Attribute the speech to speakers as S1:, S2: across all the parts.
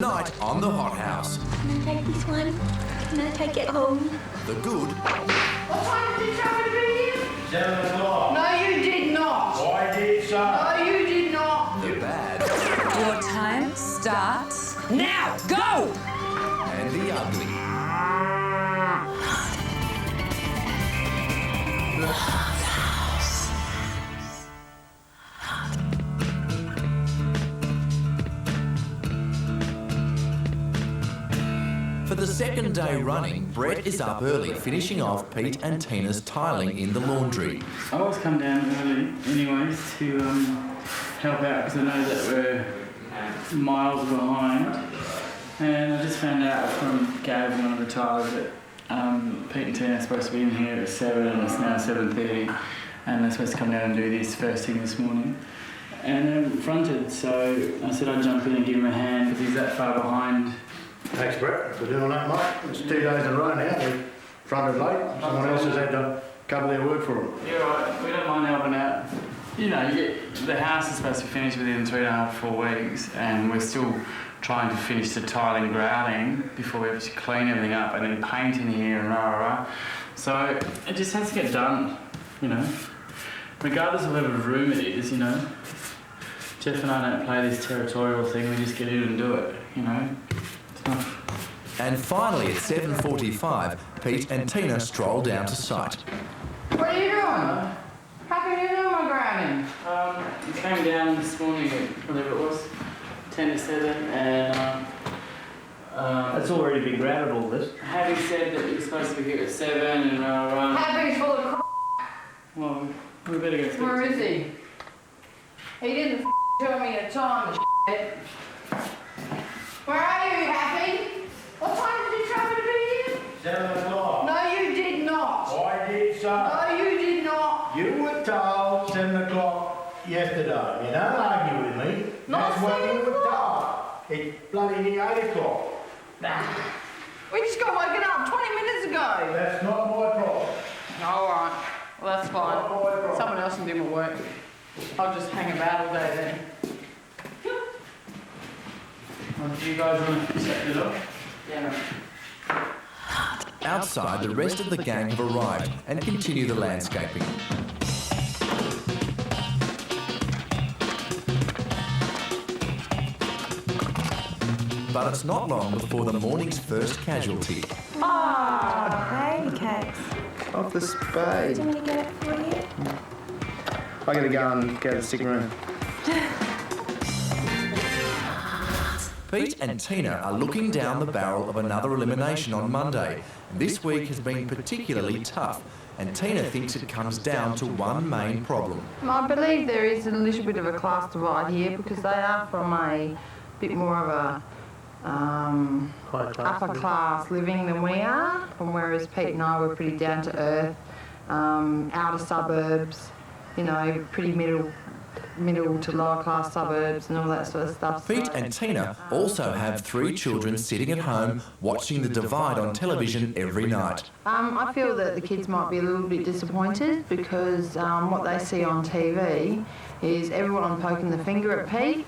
S1: Night on the Hot House.
S2: Can I take this one? Can I take it home?
S1: The good.
S3: What time did you tell me to be here?
S4: 7 o'clock.
S3: No, you did not.
S4: I did, sir.
S3: No, you did not.
S1: The bad.
S5: Your time starts now. Go!
S1: And the ugly. For the second day running, Brett is up early, finishing off Pete and Tina's tiling in the laundry.
S6: I always come down early anyways to help out because I know that we're miles behind. And I just found out from Gav, one of the tilers, that Pete and Tina are supposed to be in here at 7 and it's now 7:30 and they're supposed to come down and do this first thing this morning. And they're fronted, so I said I'd jump in and give him a hand because he's that far behind.
S4: Thanks, Brett, for doing that, mate. It's 2 days in a row now. We've fronted late. Someone else has had to cover their word for them.
S6: Yeah, right. We don't mind helping out. You know, the house is supposed to finish within 3.5 to 4 weeks, and we're still trying to finish the tiling, grouting before we actually clean everything up, and then paint in here and rah rah. So it just has to get done, you know. Regardless of whatever room it is, you know. Jeff and I don't play this territorial thing. We just get in and do it, you know.
S1: And finally, at 7:45, Pete and Tina stroll down to site.
S3: What are you doing? How can you do my grounding?
S6: We came down this morning at whatever it was, 10 to 7, and
S7: That's already been grouted, all this.
S6: Hattie said that you're supposed to be here at 7 and
S3: Happy's full of
S6: well, we better go see.
S3: Where is he? He didn't tell me a time, shit. Where are you, Happy? What time did you tell me to be here?
S4: 7 o'clock.
S3: No, you did not.
S4: I did, sir.
S3: No, you did not.
S4: You were told 7 o'clock yesterday. You don't argue with me.
S3: Not
S4: That's what
S3: 7
S4: you were told. It's bloody near 8 o'clock.
S3: We just got woken up 20 minutes ago.
S4: That's not my problem.
S3: All right. Well, that's
S4: Not my
S3: fine.
S4: problem.
S3: Someone else can do my work. I'll just hang about all day then.
S6: Do you guys want to set it up?
S3: Yeah.
S1: Outside, the rest of the gang have arrived and continue the landscaping. But it's not long before the morning's first casualty.
S2: Hey, cakes.
S8: Off the spade.
S2: Do you want me to get it for you?
S8: I gotta go and go to the sick room.
S1: Pete and Tina are looking down the barrel of another elimination on Monday. This week has been particularly tough, and Tina thinks it comes down to one main problem.
S9: I believe there is a little bit of a class divide here because they are from a bit more of a
S7: High class.
S9: upper class living than we are, and whereas Pete and I were pretty down to earth, outer suburbs, you know, pretty middle to lower class suburbs and all that sort of stuff.
S1: Pete and Tina also have 3 children sitting at home watching The Divide on television every night.
S9: I feel that the kids might be a little bit disappointed because what they see on TV is everyone poking the finger at Pete.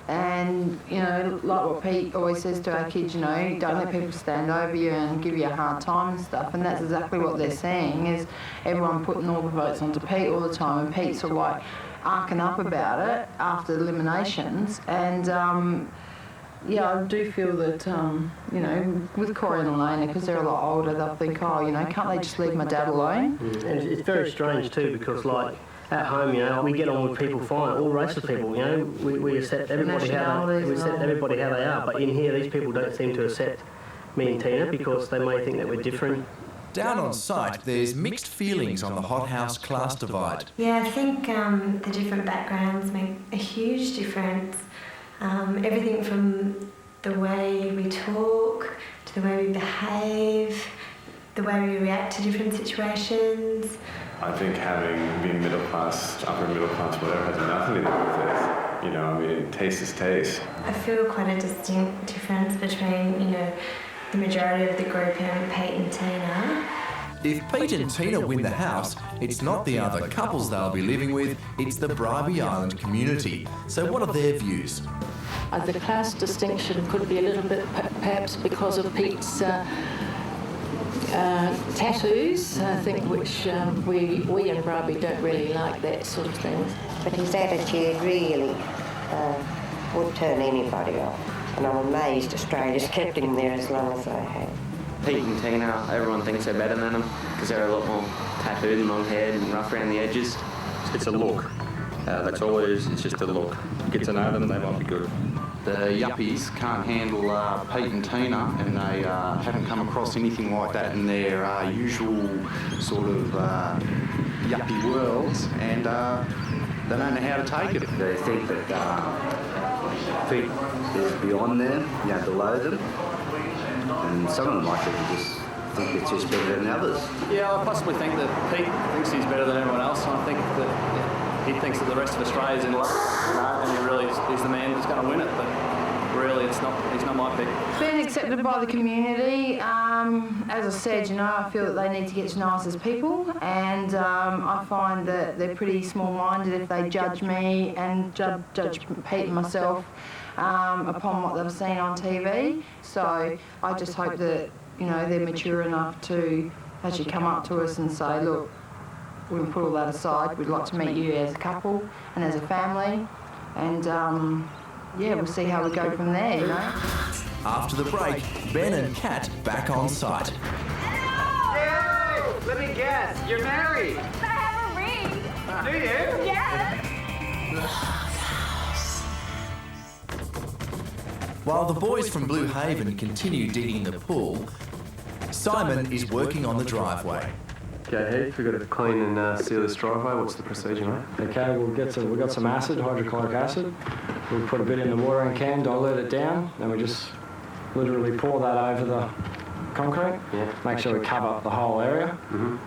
S9: And, you know, like what Pete always says to our kids, you know, don't let people stand over you and give you a hard time and stuff. And that's exactly what they're seeing, is everyone putting all the votes onto Pete all the time. And Pete's sort of like arcing up about it after eliminations. And, yeah, I do feel that, you know, with Corey and Elena, because they're a lot older, they'll think, oh, you know, can't they just leave my dad alone?
S7: And it's very strange too because, like, at home, you know, we get on with people fine, all races of people, you know, we accept everybody how they are, but in here these people don't seem to accept me and Tina because they may think that we're different.
S1: Down on site, there's mixed feelings on the Hot House class divide.
S2: Yeah, I think the different backgrounds make a huge difference. Everything from the way we talk, to the way we behave, the way we react to different situations.
S10: I think having been middle class, upper middle class, whatever, has nothing to do with it. You know, I mean, taste is taste.
S2: I feel quite a distinct difference between, you know, the majority of the group and Pete and Tina.
S1: If Pete and Tina win the house, it's not the other couples they'll be living with, it's the Bribie Island community. So what are their views?
S11: The class distinction could be a little bit perhaps because of Pete's tattoos, I think, which we in Bribie don't really like that sort of thing.
S12: But his attitude really would turn anybody off. And I'm amazed Australia's kept him there as long as they have.
S13: Pete and Tina, everyone thinks they're better than them because they're a lot more tattooed and long-haired and rough around the edges.
S14: It's a look. That's all it is. It's just a look. Get to know them, they might be good.
S15: The yuppies can't handle Pete and Tina, and they haven't come across anything like that in their usual sort of yuppie worlds, and they don't know how to take it.
S16: They think that Pete is beyond them, below them, and some of them like it just think it's just better than others.
S17: Yeah, I possibly think that Pete thinks he's better than everyone else, and I think that he thinks that the rest of Australia's in luck, and he really is the man who's going to win it, but really he's not my pick.
S9: Being accepted by the community, as I said, I feel that they need to get to know us as people, and I find that they're pretty small-minded if they judge me and judge Pete and myself upon what they've seen on TV. So I just hope that, they're mature enough to actually come up to us and say, look, we can put all that aside, we'd like to meet you as a couple and as a family, and we'll see how we go from there,
S1: After the break, Ben and Kat back on site.
S18: Hey, let me guess, you're married.
S19: I have a ring.
S18: Do you?
S19: Yeah.
S1: While the boys from Blue Haven continue digging the pool, Simon is working on the driveway.
S20: Okay, Heath, we've got to clean and seal this driveway. What's the procedure, mate?
S21: Okay, we've got some acid, hydrochloric acid. We'll put a bit in the watering can, dilute it down, and we just literally pour that over the concrete.
S20: Yeah.
S21: Make sure we cover up the whole area.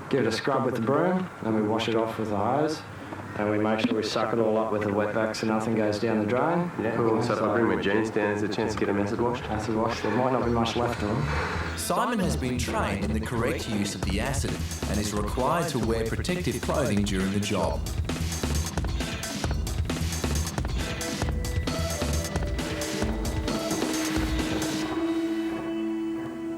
S21: Give it a scrub with the broom, then we wash it off with the hose. And we make sure we suck it all up with a wet vac so nothing goes down the drain.
S20: Yeah, cool. So if I bring my jeans down, there's a chance to get them acid washed?
S21: Acid washed. There might not be much left of them.
S1: Simon has been trained in the correct use of the acid and is required to wear protective clothing during the job.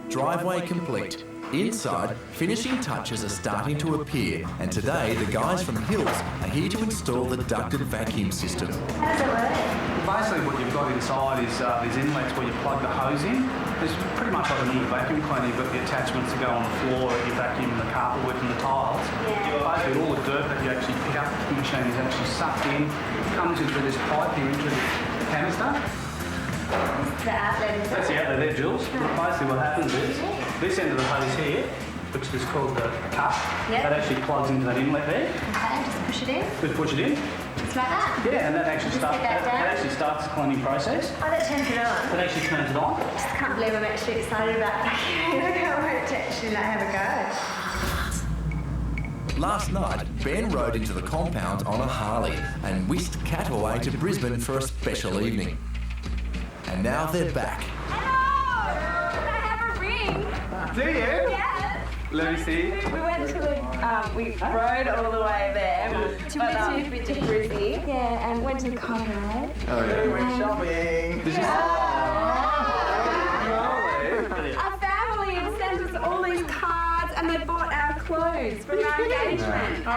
S1: Driveway complete. Inside, finishing touches are starting to appear, and today the guys from Hills are here to install the ducted vacuum system.
S2: How does it work?
S22: Basically what you've got inside is these inlets where you plug the hose in. It's pretty much like a normal vacuum cleaner. You've got the attachments that go on the floor if you're vacuuming the carpet and the tiles. Basically all the dirt that you actually pick up in the machine is actually sucked in, comes into this pipe here into the canister.
S2: The outlet is
S22: That's the outlet there, Jules. Basically what happens is, this end of the hose here, which is called the cup, that actually plugs into that inlet there.
S2: Okay, just push it in.
S22: Just push it in.
S2: Just like that?
S22: Yeah, and that actually starts the cleaning process.
S2: Oh, that turns it on.
S22: That actually turns it on.
S2: I just can't believe I'm actually excited about that. I can't wait to actually have a go.
S1: Last night, Ben rode into the compound on a Harley and whisked Kat away to Brisbane for a special evening. And now they're back.
S19: Hello! I have a ring.
S18: Do you?
S19: Yeah.
S18: Let me see.
S19: We went to we rode all the way there to Brisbane. Yeah, and went to the car ride.
S18: Oh, yeah. We went shopping. Did you
S19: Our family had sent us all these cards and they bought our clothes for our engagement.
S18: Oh,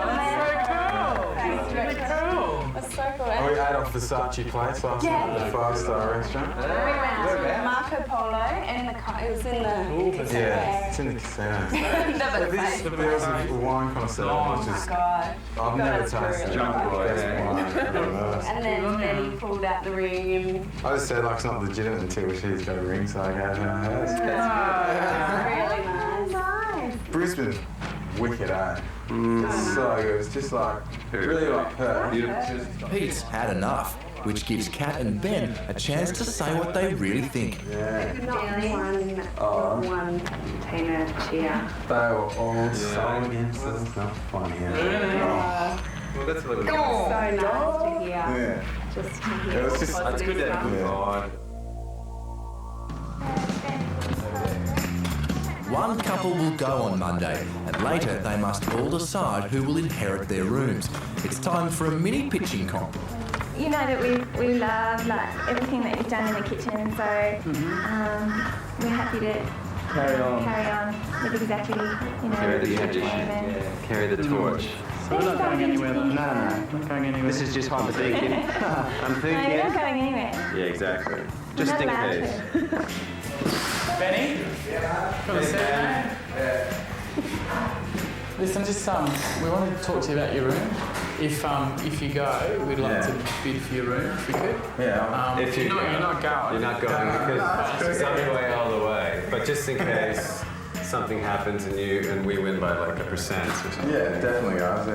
S18: that's so cool.
S19: That's really cool. That's so cool.
S10: Oh, we ate off Versace place last night at the 5-star restaurant.
S19: We went to Marco Polo and it was in the casino.
S10: Yeah, it's in the casino. This feels like a wine connoisseur.
S19: Oh my God.
S10: I've never tasted junk wine.
S19: And then he pulled out the ring and...
S10: I just said like it's not legitimate until she's got a ring, so I gave her hers.
S19: Really nice.
S10: Brisbane, wicked, eh? It's so good. It's just like, really like Perth.
S1: Pete's had enough, which gives Kat and Ben a chance to say what they really think.
S2: One Tina cheer.
S10: They were all so against us. It's not funny. Well, that's what it
S2: So nice to hear.
S10: Yeah.
S2: Just to hear.
S10: It was just,
S2: it's
S10: good to have a vibe.
S1: One one couple will go on Monday, and later they must all decide who will inherit their rooms. It's time for a mini pitching comp.
S19: You know that we love like everything that you've done in the kitchen, so we're happy to carry on with exactly, you know,
S14: Carry the tradition. Carry the torch.
S6: So we're not going anywhere though.
S8: No.
S6: Not going anywhere.
S8: This is just hypothetical. I'm
S19: No,
S8: thinking.
S19: you're not going anywhere.
S14: Yeah, exactly.
S19: You're
S14: Just
S19: not
S14: in
S19: allowed
S14: case.
S19: to.
S6: Benny? Got a seat, mate? Listen, just we wanted to talk to you about your room. If you go, we'd like to bid for your room if we could.
S10: Yeah.
S14: If
S6: You're not going.
S14: You're not going because some way all the way. But just in case something happens and we win by like 1% or something.
S10: Yeah, definitely, guys. Yeah.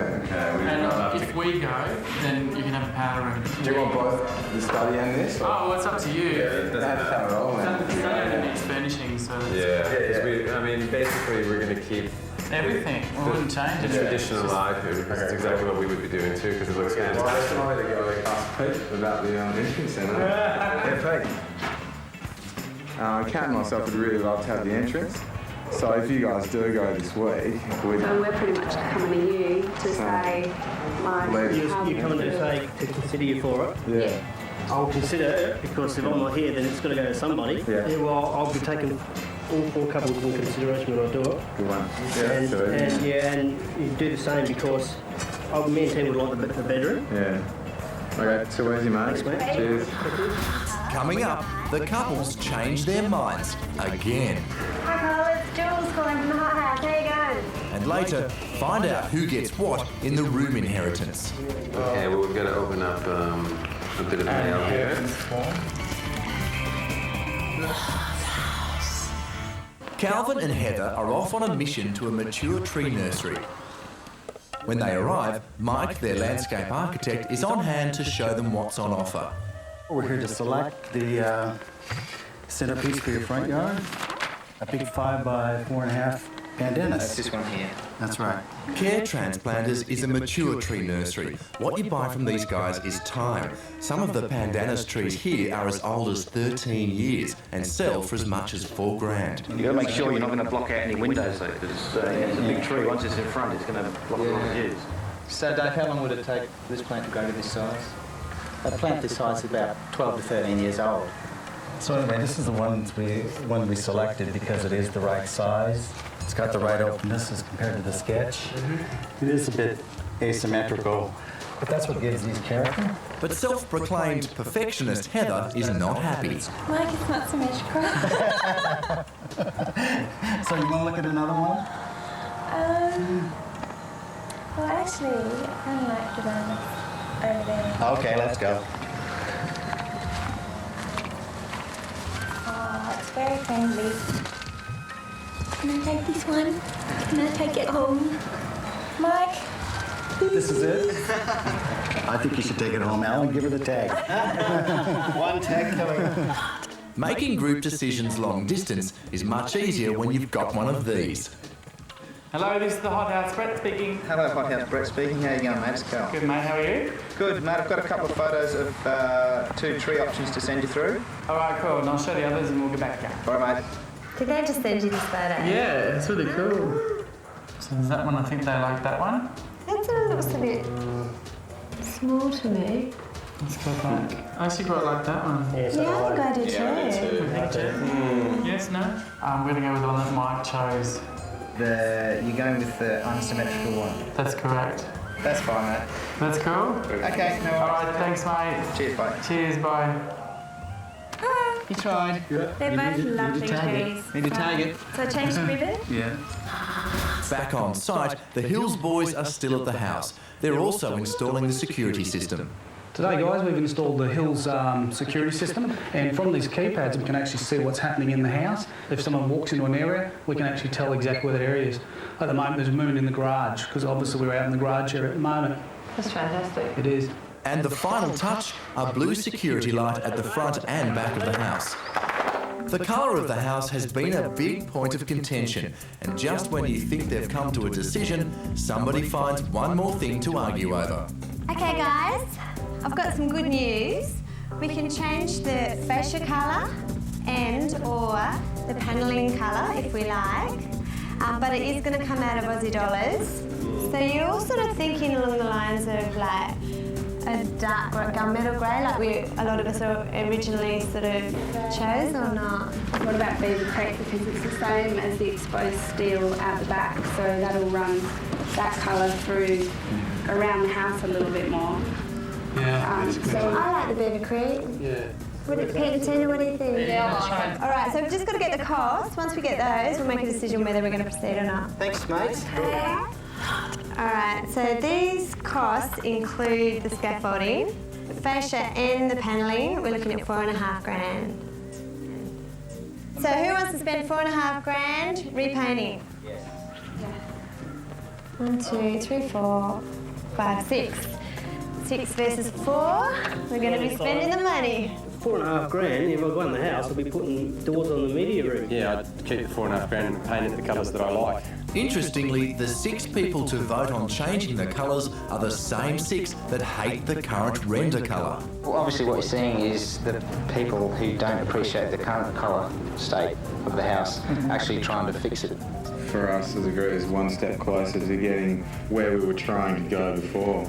S10: Okay.
S6: And if we go, then you can have a powder room.
S10: Do you want both the study and this?
S6: Oh, well, it's up to you.
S10: Yeah, it doesn't have it all, man.
S6: It's only needs furnishing, so
S14: I mean, basically, we're going to keep
S6: everything. We wouldn't change
S14: the
S6: it.
S14: tradition alive here because it's exactly what we would be doing too because it looks fantastic.
S10: Why to go ask Pete about the entrance centre? Yeah, Pete. Kat and myself would really love to have the entrance. So if you guys do go this week,
S4: we're pretty much coming to you to say, like,
S7: You're coming to say to consider you for it.
S10: Yeah.
S7: I'll consider it because if I'm not here, then it's got to go to somebody.
S10: Yeah.
S7: Well, I'll be taking all 4 couples in consideration when I do it.
S10: Good one.
S7: And you do the same because me and Tim would like the bedroom.
S10: Yeah. Okay, so where's your mate?
S7: Thanks, mate.
S10: Cheers.
S1: Coming up, the couples change their minds again.
S2: Hi Carl, it's Jules calling from the hot house. How you going?
S1: And later, find out who gets what in the room inheritance.
S14: Okay, well, we've got to open up a bit of mail here.
S1: Calvin and Heather are off on a mission to a mature tree nursery. When they arrive, Mike, their landscape architect, is on hand to show them what's on offer.
S5: We're here to select the centerpiece for your front yard. A big 5 by 4.5 pandanus.
S8: That's this one here.
S5: That's right.
S1: Care Transplanters is a mature tree nursery. What you buy from these guys is time. Some of the pandanus trees here are as old as 13 years and sell for as much as $4,000.
S8: You've got to make sure you're not going to block out any windows though, because it's a big tree. Once it's in front, it's going to block all the views.
S5: So Dave, how long would it take this plant to grow to this size? A plant this size is about 12 to 13 years old. So anyway, this is the one we selected because it is the right size. It's got the right openness as compared to the sketch. It is a bit asymmetrical, but that's what gives these character.
S1: But self-proclaimed perfectionist Heather is not happy.
S19: Mike, it's not symmetrical.
S5: So you want to look at another one?
S19: Well, actually, I kind of like the one over there.
S5: Okay, let's go.
S19: Oh, it's very friendly. Can I take this one? Can I take it home? Mike?
S5: This is it? I think you should take it home, Alan. Give her the tag. One tag coming.
S1: Making group decisions long distance is much easier when you've got one of these.
S6: Hello, this is the Hot House. Brett speaking.
S8: Hello, Hot House. Brett speaking. How you going, mate? It's Carl.
S6: Good, mate. How are you?
S8: Good, mate. I've got a couple of photos of 2 tree options to send you through.
S6: All right, cool. And I'll show the others and we'll get back again.
S8: All right, mate.
S2: Did they just send you this photo?
S6: Yeah, it's really cool. So is that one? I think they like that one.
S2: That sort of looks a bit small to me.
S6: Let's go back. I actually quite like that one.
S2: Yeah, I think I do too.
S6: Yes, no? I'm going to go with the one that Mike chose.
S8: You're going with the unsymmetrical one?
S6: That's correct.
S8: That's fine, mate.
S6: That's cool?
S8: Okay, no worries.
S6: All right, thanks, mate.
S8: Cheers, bye.
S6: Cheers, bye.
S8: You tried.
S2: They're both lovely trees.
S8: Need to tag it.
S2: So I changed the ribbon?
S8: Yeah.
S1: Back on site, the Hills boys are still at the house. They're also installing the security system.
S22: Today, guys, we've installed the Hills security system, and from these keypads we can actually see what's happening in the house. If someone walks into an area, we can actually tell exactly where that area is. At the moment, there's a moon in the garage, because obviously we're out in the garage area at the moment.
S9: That's fantastic.
S22: It is.
S1: And the final touch, a blue security light at the front and back of the house. The colour of the house has been a big point of contention, and just when you think they've come to a decision, somebody finds one more thing to argue over.
S2: Okay guys, I've got some good news. We can change the fascia colour and or the panelling colour if we like. but it is going to come out of Aussie dollars. So you're all sort of thinking along the lines of like a dark or a gunmetal grey, like a lot of us originally sort of chose, or not?
S4: What about Beaver Creek? Because it's the same as the exposed steel out the back, so that'll run that colour through around the house a little bit more.
S6: Yeah.
S2: So I like the Beaver Creek.
S6: Yeah.
S2: Pete and Tina, what do you think?
S4: Yeah, that's right.
S2: All right, so we've just got to get the costs. Once we get those, we'll make a decision whether we're going to proceed or not.
S5: Thanks, mate.
S2: All right, so these costs include the scaffolding, the fascia and the panelling. We're looking at $4.5 grand. So who wants to spend $4.5 grand repainting? Yes. 1, 2, 3, 4, 5, 6. 6 versus 4. We're going to be spending the money.
S7: $4.5 grand. If I go in the house, I'll be putting doors on the media room.
S14: Yeah, I'd keep the $4.5 grand and paint it the colours that I like.
S1: Interestingly, the 6 people to vote on changing the colours are the same 6 that hate the current render colour.
S3: Well, obviously what you're seeing is the people who don't appreciate the current colour state of the house actually trying to fix it.
S10: For us as a group, is one step closer to getting where we were trying to go before.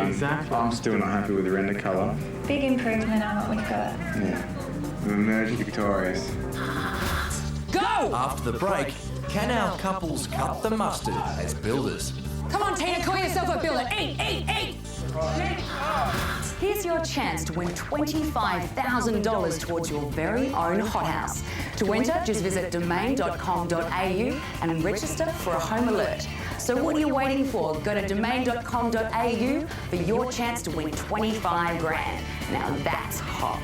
S6: Exactly.
S10: I'm still not happy with the render colour.
S19: Big improvement on what we've got.
S10: Yeah. We've emerged victorious.
S1: Go! After the break, can our couples cut the mustard as builders?
S11: Come on, Tina, call yourself a builder. Eat! Here's your chance to win $25,000 towards your very own hothouse. To enter, just visit domain.com.au and register for a home alert. So what are you waiting for? Go to domain.com.au for your chance to win 25 grand. Now that's hot.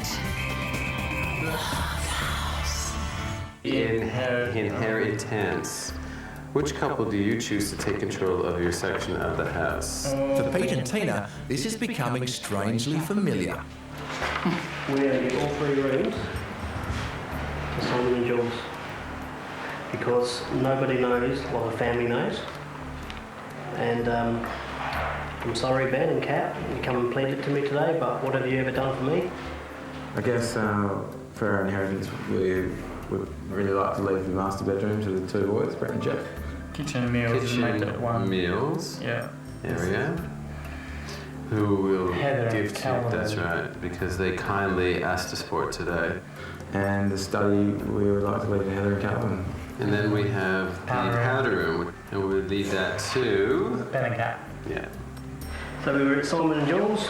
S14: Inheritance. Which couple do you choose to take control of your section of the house?
S1: For Pete and Tina, this is becoming strangely familiar.
S7: We're going to get all 3 rooms to Simon and Jules because nobody knows what the family knows. And I'm sorry, Ben and Kat, you come and pleaded to me today, but what have you ever done for me?
S20: I guess for our inheritance, we would really like to leave the master bedroom to the 2 boys, Brett and Jeff.
S6: Kitchen and meals and make that one.
S14: Meals.
S6: Yeah.
S14: There we go. Who will
S6: Heather
S14: give
S6: and
S14: to?
S6: Callum.
S14: That's right, because they kindly asked us for it today.
S20: And the study, we would like to leave to Heather and Callum.
S14: And then we have the powder room, and we would leave that to
S6: Ben and Cat.
S14: Yeah.
S7: So we were at Simon and Jules.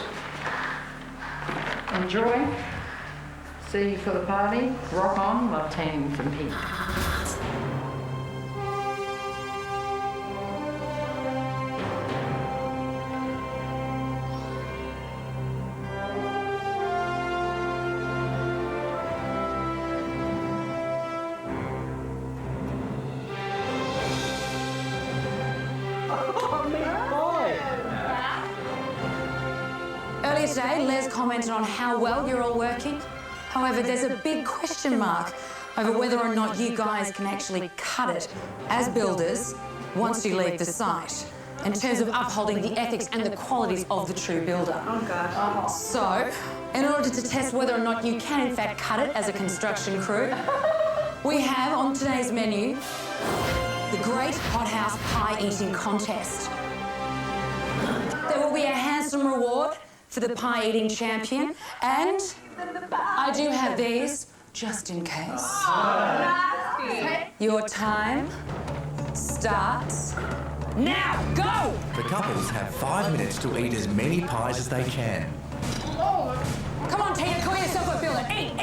S9: Enjoy. See you for the party. Rock on. Love teaming from Pete.
S11: Earlier today, Les commented on how well you're all working. However, there's a big question mark over whether or not you guys can actually cut it as builders once you leave the site, in terms of upholding the ethics and the qualities of the true builder.
S4: Oh, gosh.
S11: So, in order to test whether or not you can in fact cut it as a construction crew, we have on today's menu the Great Hothouse Pie Eating Contest. There will be a handsome reward for the pie eating champion, and I do have these just in case. Your time starts now. Go!
S1: The couples have 5 minutes to eat as many pies as they can.
S11: Come on, Tina, call yourself a builder. Eat!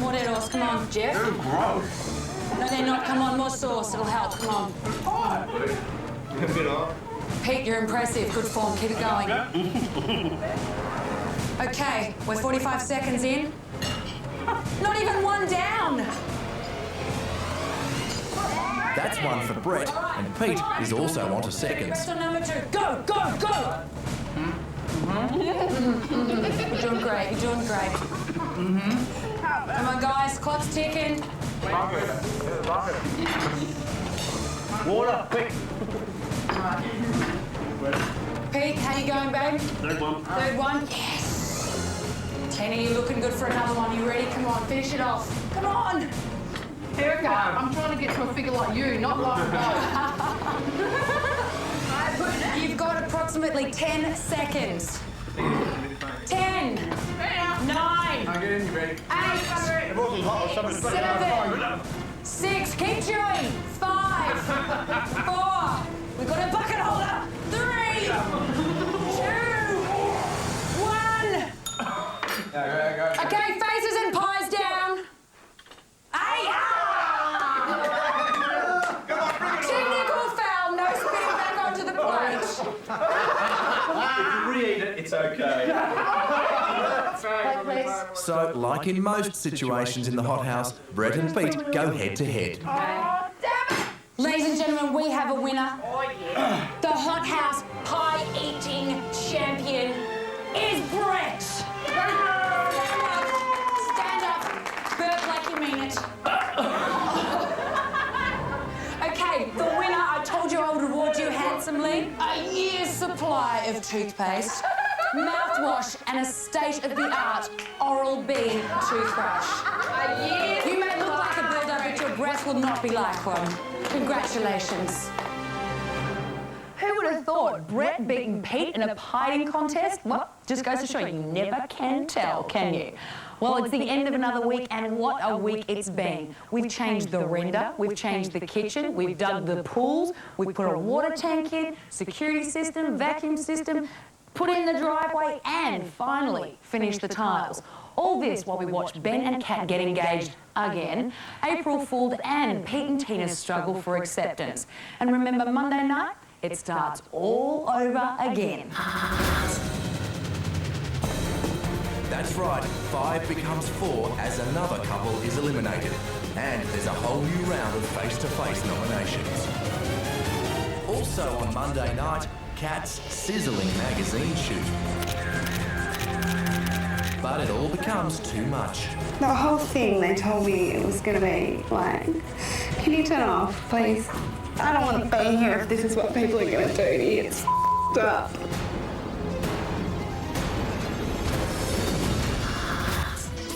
S11: More dedos, come on, Jeff.
S10: They're gross.
S11: No, they're not. Come on, more sauce, it'll help. Come on. Pete, you're impressive. Good form. Keep it going. Okay, we're 45 seconds in. Not even one down.
S1: That's one for Brett, and Pete is also on to seconds.
S11: Rest on number 2. Go! You're doing great. Come on, guys. Clock's ticking.
S7: Water, quick.
S11: Pete, how you going, babe?
S7: Third one.
S11: Yes. Tina, you're looking good for another one. You ready? Come on, finish it off. Come on.
S9: Erica, I'm trying to get to a figure like you, not like a
S11: You've got approximately 10 seconds. 10, 9, 8, 7, 6, keep chewing. 5, 4, we've got a bucket holder. 3, 2, 1. Okay, faces and pies down. 8. Technical foul, no spitting back onto the plate.
S8: If you re-eat it, it's okay.
S1: So, like in most situations in the hothouse, Brett and Pete go head to head.
S11: Ladies and gentlemen, we have a winner. The hothouse pie eating champion is Brett. Stand up. Burp like you mean it. Okay, the winner, I told you I would reward you handsomely. A year's supply of toothpaste, mouthwash, and a state-of-the-art Oral-B toothbrush. You may look like a builder, but your breath will not be like one. Congratulations. Who would have thought Brett beating Pete in a pie-eating contest? Well, just goes to show you never can tell, can you? Well, it's the end of another week, and what a week it's been. We've changed the render, we've changed the kitchen, we've dug the pools, we've put a water tank in, security system, vacuum system, put in the driveway, and finally finished the tiles. All this while we watched Ben and Kat get engaged again, April fooled, and Pete and Tina's struggle for acceptance. And remember Monday night? It starts all over again.
S1: That's right, 5 becomes 4 as another couple is eliminated. And there's a whole new round of face-to-face nominations. Also on Monday night, Kat's sizzling magazine shoot. But it all becomes too much.
S4: The whole thing, they told me it was going to be like, can you turn off, please? I don't want to be here if this is what people are going to do to you. It's up.